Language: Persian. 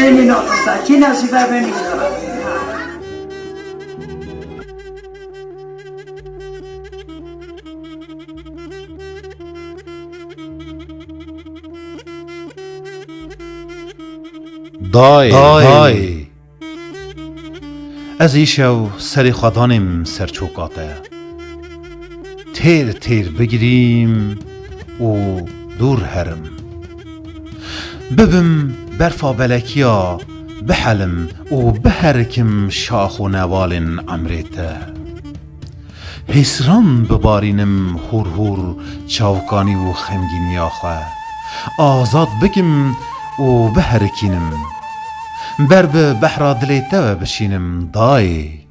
بینی ناخسته کی نصیبه بینی دارم دای از ایشو سری خدانم سرچوکاته تیر تیر بگیریم و دور هرم ببم برفا بلکیا بحلم و بهرکم شاخ و نوال امریته حسران ببارینم هور هور چاوکانی و خمگینی آخه آزاد بکم و بهرکینم بر به بحر دلیته بشینم دای